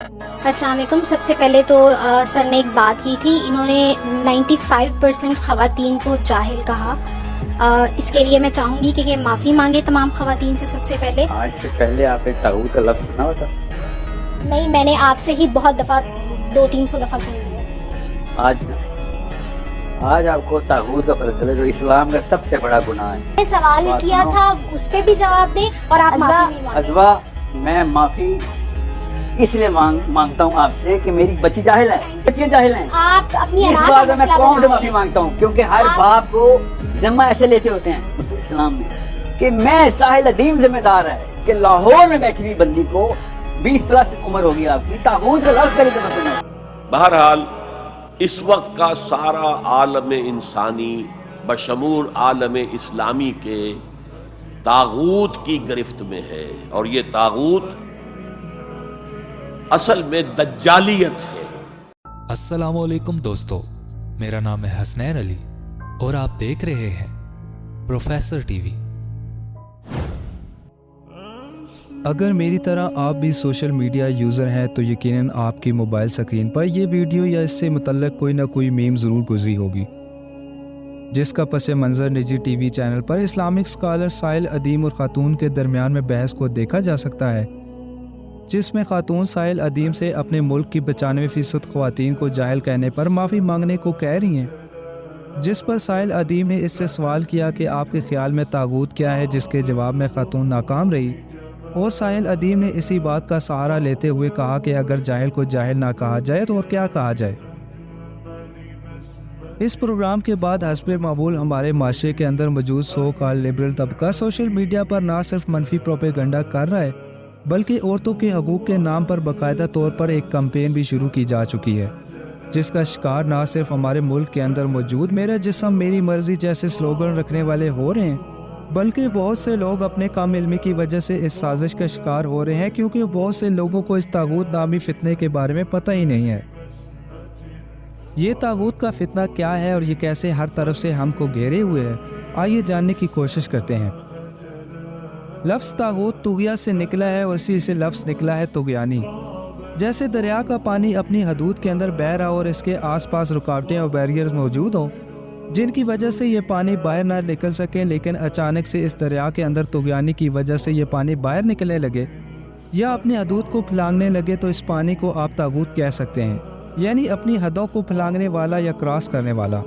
السلام علیکم. سب سے پہلے تو سر نے ایک بات کی تھی، انہوں نے 95% خواتین کو جاہل کہا. اس کے لیے میں چاہوں گی کہ معافی مانگے تمام خواتین سے. سب سے پہلے آج سے پہلے آپ نے طاغوت کا لفظ سنا ہوتا؟ نہیں، میں نے آپ سے ہی بہت دفعہ 200-300 دفعہ سن لیا. آج آپ کو طاغوت کا پتہ چلے جو اسلام کا سب سے بڑا گناہ ہے. میں سوال کیا تھا، اس پہ بھی جواب دیں اور آپ معافی بھی مانگیں. ازوا، میں معافی اس لیے مانگتا ہوں آپ سے کہ میری بچی جاہل ہے. بچیاں جاہل ہیں. آپ اپنی اس انا بات کا میں مسئلہ قوم سے بنا معافی لیں. مانگتا ہوں کیونکہ ہر باپ کو ذمہ ایسے لیتے ہوتے ہیں اسلام میں کہ میں ساحل عدیم ذمہ دار ہے کہ لاہور میں بیٹھی ہوئی بندی کو 20+ عمر ہوگی آپ کی، طاغوت کا لفظ کرے تو مسئلہ. بہرحال اس وقت کا سارا عالم انسانی بشمول عالم اسلامی کے طاغوت کی گرفت میں ہے، اور یہ طاغوت اصل میں دجالیت ہے. السلام علیکم دوستو، میرا نام ہے حسنین علی اور آپ دیکھ رہے ہیں پروفیسر ٹی وی. اگر میری طرح آپ بھی سوشل میڈیا یوزر ہیں تو یقیناً آپ کی موبائل سکرین پر یہ ویڈیو یا اس سے متعلق کوئی نہ کوئی میم ضرور گزری ہوگی، جس کا پس منظر نجی ٹی وی چینل پر اسلامک سکالر ساحل عدیم اور خاتون کے درمیان میں بحث کو دیکھا جا سکتا ہے، جس میں خاتون ساحل عدیم سے اپنے ملک کی 95% خواتین کو جاہل کہنے پر معافی مانگنے کو کہہ رہی ہیں، جس پر ساحل عدیم نے اس سے سوال کیا کہ آپ کے خیال میں طاغوت کیا ہے، جس کے جواب میں خاتون ناکام رہی، اور ساحل عدیم نے اسی بات کا سہارا لیتے ہوئے کہا کہ اگر جاہل کو جاہل نہ کہا جائے تو اور کیا کہا جائے. اس پروگرام کے بعد حسب معمول ہمارے معاشرے کے اندر موجود سو کال لبرل طبقہ سوشل میڈیا پر نہ صرف منفی پروپیگنڈا کر رہا ہے بلکہ عورتوں کے حقوق کے نام پر باقاعدہ طور پر ایک کمپین بھی شروع کی جا چکی ہے، جس کا شکار نہ صرف ہمارے ملک کے اندر موجود میرا جسم میری مرضی جیسے سلوگن رکھنے والے ہو رہے ہیں، بلکہ بہت سے لوگ اپنے کم علمی کی وجہ سے اس سازش کا شکار ہو رہے ہیں، کیونکہ بہت سے لوگوں کو اس طاغوت نامی فتنے کے بارے میں پتہ ہی نہیں ہے. یہ طاغوت کا فتنہ کیا ہے اور یہ کیسے ہر طرف سے ہم کو گھیرے ہوئے ہے، آئیے جاننے کی کوشش کرتے ہیں. لفظ طاغوت طغیہ سے نکلا ہے اور اسی سے لفظ نکلا ہے طغیانی. جیسے دریا کا پانی اپنی حدود کے اندر بہہ رہا اور اس کے آس پاس رکاوٹیں اور بیریئرز موجود ہوں جن کی وجہ سے یہ پانی باہر نہ نکل سکیں، لیکن اچانک سے اس دریا کے اندر طغیانی کی وجہ سے یہ پانی باہر نکلنے لگے یا اپنی حدود کو پھلانگنے لگے تو اس پانی کو آپ طاغوت کہہ سکتے ہیں، یعنی اپنی حدوں کو پھلانگنے والا یا کراس کرنے والا.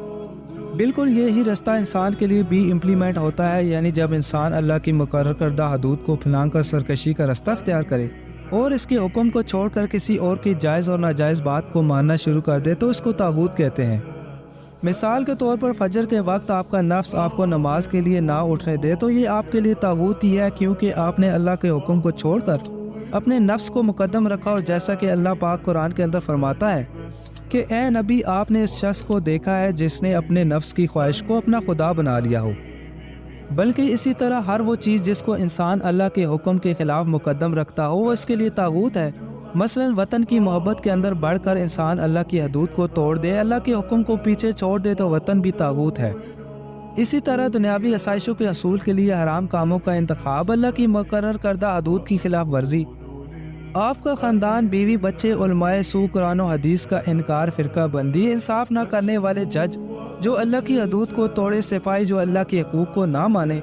بالکل یہی رستہ انسان کے لیے بھی امپلیمنٹ ہوتا ہے، یعنی جب انسان اللہ کی مقرر کردہ حدود کو پھلانگ کر سرکشی کا رستہ اختیار کرے اور اس کے حکم کو چھوڑ کر کسی اور کی جائز اور ناجائز بات کو ماننا شروع کر دے تو اس کو طاغوت کہتے ہیں. مثال کے طور پر فجر کے وقت آپ کا نفس آپ کو نماز کے لیے نہ اٹھنے دے تو یہ آپ کے لیے طاغوت ہی ہے، کیونکہ آپ نے اللہ کے حکم کو چھوڑ کر اپنے نفس کو مقدم رکھا، اور جیسا کہ اللہ پاک قرآن کے اندر فرماتا ہے کہ اے نبی آپ نے اس شخص کو دیکھا ہے جس نے اپنے نفس کی خواہش کو اپنا خدا بنا لیا ہو. بلکہ اسی طرح ہر وہ چیز جس کو انسان اللہ کے حکم کے خلاف مقدم رکھتا ہو وہ اس کے لیے طاغوت ہے. مثلا وطن کی محبت کے اندر بڑھ کر انسان اللہ کی حدود کو توڑ دے، اللہ کے حکم کو پیچھے چھوڑ دے تو وطن بھی طاغوت ہے. اسی طرح دنیاوی آسائشوں کے حصول کے لیے حرام کاموں کا انتخاب، اللہ کی مقرر کردہ حدود کی خلاف ورزی، آپ کا خاندان، بیوی، بچے، علماء سو، قرآن و حدیث کا انکار، فرقہ بندی، انصاف نہ کرنے والے جج جو اللہ کی حدود کو توڑے، سپاہی جو اللہ کے حقوق کو نہ مانے،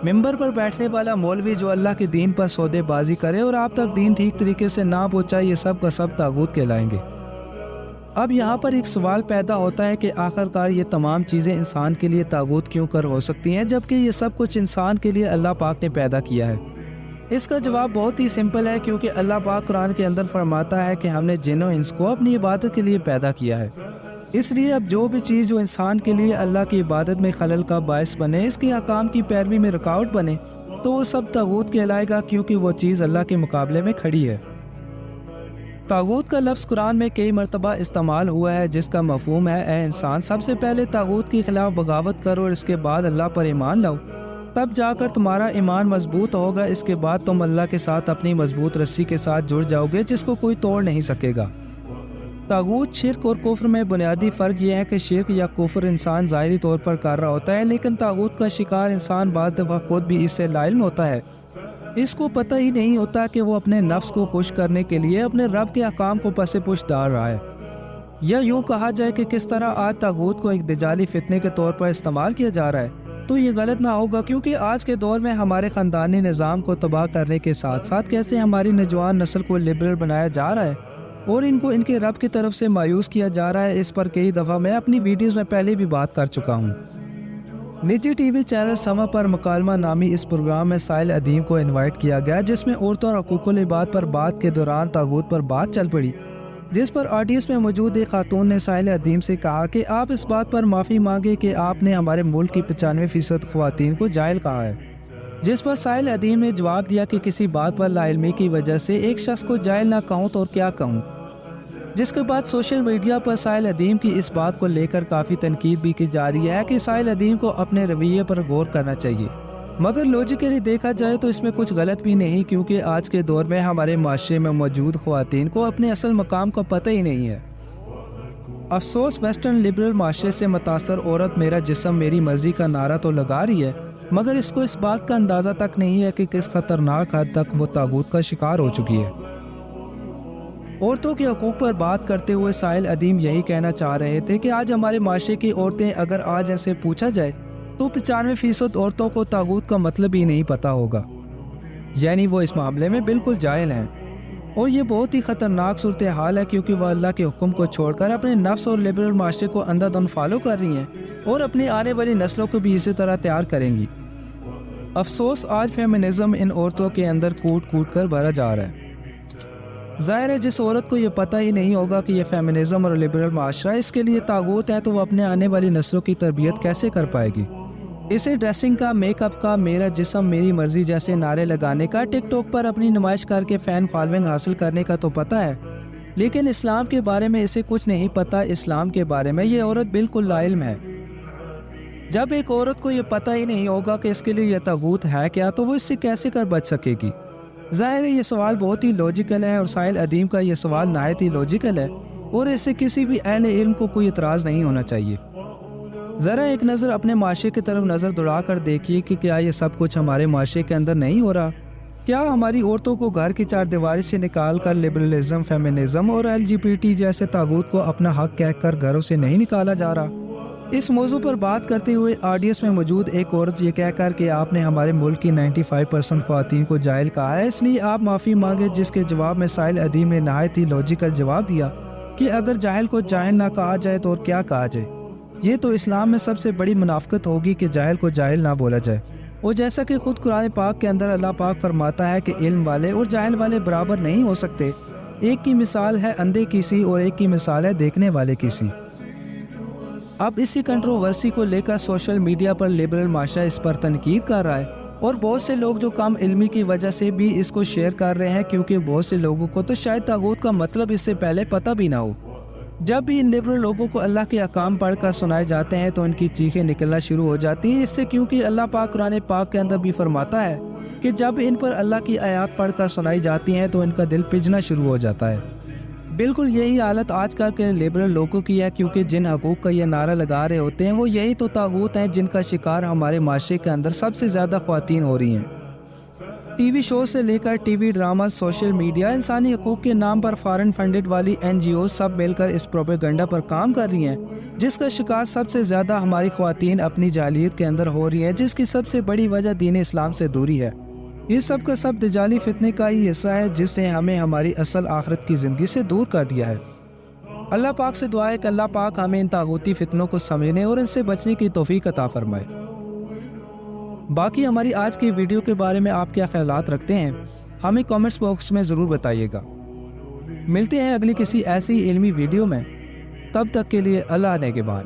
ممبر پر بیٹھنے والا مولوی جو اللہ کے دین پر سودے بازی کرے اور آپ تک دین ٹھیک طریقے سے نہ پہنچائے، یہ سب کا سب طاغوت کہلائیں گے. اب یہاں پر ایک سوال پیدا ہوتا ہے کہ آخرکار یہ تمام چیزیں انسان کے لیے طاغوت کیوں کر ہو سکتی ہیں جبکہ یہ سب کچھ انسان کے لیے اللہ پاک نے پیدا کیا ہے؟ اس کا جواب بہت ہی سمپل ہے، کیونکہ اللہ پاک قرآن کے اندر فرماتا ہے کہ ہم نے جن و انس کو اپنی عبادت کے لیے پیدا کیا ہے. اس لیے اب جو بھی چیز جو انسان کے لیے اللہ کی عبادت میں خلل کا باعث بنے، اس کے احکام کی پیروی میں رکاوٹ بنے، تو وہ سب طاغوت کہلائے گا، کیونکہ وہ چیز اللہ کے مقابلے میں کھڑی ہے. طاغوت کا لفظ قرآن میں کئی مرتبہ استعمال ہوا ہے، جس کا مفہوم ہے اے انسان سب سے پہلے طاغوت کے خلاف بغاوت کرو اور اس کے بعد اللہ پر ایمان لاؤ، تب جا کر تمہارا ایمان مضبوط ہوگا، اس کے بعد تم اللہ کے ساتھ اپنی مضبوط رسی کے ساتھ جڑ جاؤ گے جس کو کوئی توڑ نہیں سکے گا. طاغوت شرک اور کفر میں بنیادی فرق یہ ہے کہ شرک یا کفر انسان ظاہری طور پر کر رہا ہوتا ہے، لیکن طاغوت کا شکار انسان بعض دفعہ خود بھی اس سے لا علم ہوتا ہے. اس کو پتہ ہی نہیں ہوتا کہ وہ اپنے نفس کو خوش کرنے کے لیے اپنے رب کے احکام کو پس پش ڈال رہا ہے، یا یوں کہا جائے کہ کس طرح آج طاغوت کو ایک دجالی فتنے کے طور پر استعمال کیا جا رہا ہے، تو یہ غلط نہ ہوگا، کیونکہ آج کے دور میں ہمارے خاندانی نظام کو تباہ کرنے کے ساتھ ساتھ کیسے ہماری نوجوان نسل کو لبرل بنایا جا رہا ہے اور ان کو ان کے رب کی طرف سے مایوس کیا جا رہا ہے، اس پر کئی دفعہ میں اپنی ویڈیوز میں پہلے بھی بات کر چکا ہوں۔ نجی ٹی وی چینل سما پر مکالمہ نامی اس پروگرام میں سائل ادیم کو انوائٹ کیا گیا، جس میں عورتوں اور حقوق العباد پر بات کے دوران طاغوت پر بات چل پڑی، جس پر آڈینس میں موجود ایک خاتون نے سائل ادیم سے کہا کہ آپ اس بات پر معافی مانگے کہ آپ نے ہمارے ملک کی 95% خواتین کو جاہل کہا ہے، جس پر سائل ادیم نے جواب دیا کہ کسی بات پر لا علمی کی وجہ سے ایک شخص کو جاہل نہ کہوں تو اور کیا کہوں، جس کے بعد سوشل میڈیا پر سائل ادیم کی اس بات کو لے کر کافی تنقید بھی کی جا رہی ہے کہ سائل ادیم کو اپنے رویے پر غور کرنا چاہیے، مگر لوجیکلی دیکھا جائے تو اس میں کچھ غلط بھی نہیں، کیونکہ آج کے دور میں ہمارے معاشرے میں موجود خواتین کو اپنے اصل مقام کا پتہ ہی نہیں ہے۔ افسوس ویسٹرن لبرل معاشرے سے متاثر عورت میرا جسم میری مرضی کا نعرہ تو لگا رہی ہے، مگر اس کو اس بات کا اندازہ تک نہیں ہے کہ کس خطرناک حد تک وہ طاغوت کا شکار ہو چکی ہے۔ عورتوں کے حقوق پر بات کرتے ہوئے سائل ادیم یہی کہنا چاہ رہے تھے کہ آج ہمارے معاشرے کی عورتیں اگر آج ایسے پوچھا جائے تو 95% عورتوں کو طاغوت کا مطلب ہی نہیں پتہ ہوگا، یعنی وہ اس معاملے میں بالکل جاہل ہیں، اور یہ بہت ہی خطرناک صورتحال ہے، کیونکہ وہ اللہ کے حکم کو چھوڑ کر اپنے نفس اور لبرل معاشرے کو اندھا دھند فالو کر رہی ہیں اور اپنی آنے والی نسلوں کو بھی اسی طرح تیار کریں گی۔ افسوس آج فیمنزم ان عورتوں کے اندر کوٹ کوٹ کر بھرا جا رہا ہے۔ ظاہر ہے جس عورت کو یہ پتہ ہی نہیں ہوگا کہ یہ فیمنزم اور لبرل معاشرہ اس کے لیے طاغوت ہے، تو وہ اپنے آنے والی نسلوں کی تربیت کیسے کر پائے گی؟ اسے ڈریسنگ کا، میک اپ کا، میرا جسم میری مرضی جیسے نعرے لگانے کا، ٹک ٹاک پر اپنی نمائش کر کے فین فالوئنگ حاصل کرنے کا تو پتہ ہے، لیکن اسلام کے بارے میں اسے کچھ نہیں پتہ۔ اسلام کے بارے میں یہ عورت بالکل لا علم ہے۔ جب ایک عورت کو یہ پتہ ہی نہیں ہوگا کہ اس کے لیے یہ طاغوت ہے کیا، تو وہ اس سے کیسے کر بچ سکے گی؟ ظاہر ہے یہ سوال بہت ہی لوجیکل ہے، اور سائل ادیم کا یہ سوال نہایت ہی لوجیکل ہے، اور اس سے کسی بھی اہل علم کو کوئی اعتراض نہیں ہونا چاہیے۔ ذرا ایک نظر اپنے معاشرے کی طرف نظر دوڑا کر دیکھیے کہ کیا یہ سب کچھ ہمارے معاشرے کے اندر نہیں ہو رہا؟ کیا ہماری عورتوں کو گھر کی چار دیواری سے نکال کر لبرلزم، فیمنزم اور LGBT جیسے طاغوت کو اپنا حق کہہ کر گھروں سے نہیں نکالا جا رہا؟ اس موضوع پر بات کرتے ہوئے آڈینس میں موجود ایک عورت یہ کہہ کر کہ آپ نے ہمارے ملک کی 95% خواتین کو جاہل کہا ہے، اس لیے آپ معافی مانگے، جس کے جواب میں سائل ادیم نے نہایت ہی لوجیکل جواب دیا کہ اگر جاہل کو جاہل نہ کہا جائے تو اور کیا کہا جائے؟ یہ تو اسلام میں سب سے بڑی منافقت ہوگی کہ جاہل کو جاہل نہ بولا جائے، اور جیسا کہ خود قرآن پاک کے اندر اللہ پاک فرماتا ہے کہ علم والے اور جاہل والے برابر نہیں ہو سکتے، ایک کی مثال ہے اندھے کی سی اور ایک کی مثال ہے دیکھنے والے کی سی۔ اب اسی کنٹروورسی کو لے کر سوشل میڈیا پر لبرل معاشرہ اس پر تنقید کر رہا ہے، اور بہت سے لوگ جو کم علمی کی وجہ سے بھی اس کو شیئر کر رہے ہیں، کیونکہ بہت سے لوگوں کو تو شاید طاغوت کا مطلب اس سے پہلے پتہ بھی نہ ہو۔ جب بھی ان لبرل لوگوں کو اللہ کے احکام پڑھ کر سنائے جاتے ہیں تو ان کی چیخیں نکلنا شروع ہو جاتی ہیں، اس سے کیونکہ اللہ پاک قرآن پاک کے اندر بھی فرماتا ہے کہ جب ان پر اللہ کی آیات پڑھ کر سنائی جاتی ہیں تو ان کا دل پجنا شروع ہو جاتا ہے۔ بالکل یہی حالت آج کل کے لبرل لوگوں کی ہے، کیونکہ جن حقوق کا یہ نعرہ لگا رہے ہوتے ہیں وہ یہی تو طاغوت ہیں جن کا شکار ہمارے معاشرے کے اندر سب سے زیادہ خواتین ہو رہی ہیں۔ ٹی وی شو سے لے کر T V drama, social media, انسانی حقوق کے نام پر فارن فنڈڈ والی NGOs سب مل کر اس پروپیگنڈا پر کام کر رہی ہیں، جس کا شکار سب سے زیادہ ہماری خواتین اپنی جاہلیت کے اندر ہو رہی ہیں، جس کی سب سے بڑی وجہ دین اسلام سے دوری ہے۔ یہ سب کا سب دجالی فتنے کا ہی حصہ ہے، جس نے ہمیں ہماری اصل آخرت کی زندگی سے دور کر دیا ہے۔ اللہ پاک سے دعا ہے کہ اللہ پاک ہمیں ان طاغوتی فتنوں کو سمجھنے اور ان سے بچنے کی توفیق عطا فرمائے۔ باقی ہماری آج کی ویڈیو کے بارے میں آپ کیا خیالات رکھتے ہیں، ہمیں کامنٹس باکس میں ضرور بتائیے گا۔ ملتے ہیں اگلی کسی ایسی علمی ویڈیو میں، تب تک کے لیے اللہ نگہبان۔